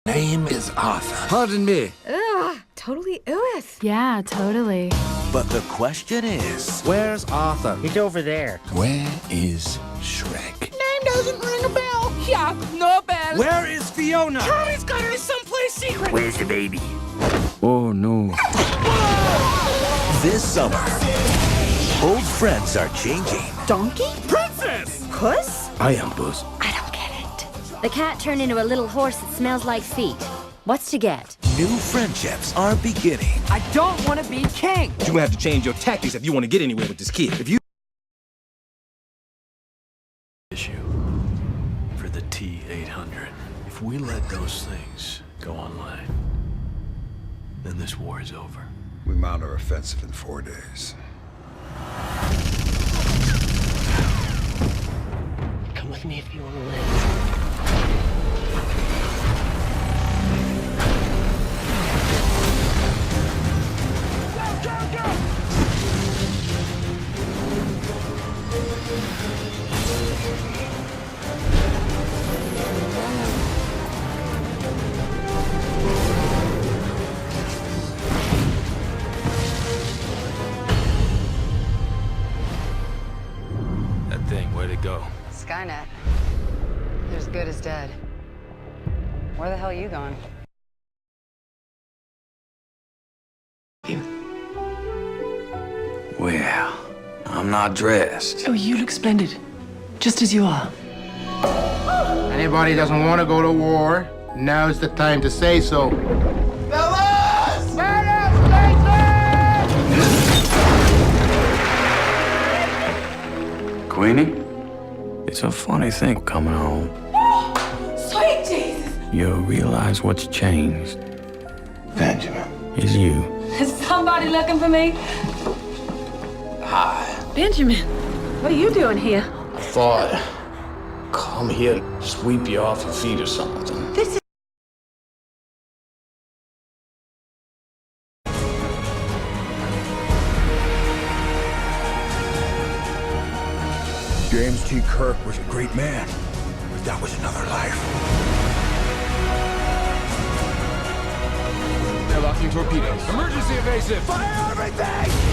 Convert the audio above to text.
Name is Arthur. Pardon me. Ugh, totally ooeth. Yeah, totally. But the question is, Where's Arthur? He's over there. Where is Shrek? Name doesn't ring a bell. Yeah, no bell. Where is Fiona? Charlie's got her someplace secret. Where's the baby? Oh, no. this summer, old friends are changing. Donkey? Princess! Puss? I am Buzz. I don't get it. The cat turned into a little horse that smells like feet. What's to get? New friendships are beginning. I don't want to be king. You're gonna have to change your tactics if you want to get anywhere with this kid. If you issue for the T-800. If we let those things go online, then this war is over. We mount our offensive in 4 days. Come with me if you want to live. That thing, where'd it go? Skynet. They're as good as dead. Where the hell are you going? Well, I'm not dressed. Oh, you look splendid. Just as you are. Anybody doesn't want to go to war, now's the time to say so. Queenie? It's a funny thing coming home. Sweet Jesus. You'll realize what's changed. Benjamin. Is you. Is somebody looking for me? Hi. Benjamin, what are you doing here? I thought, come here, sweep you off your feet or something. This is... James T. Kirk was a great man, but that was another life. They're locking torpedoes. Emergency evasive. Fire everything!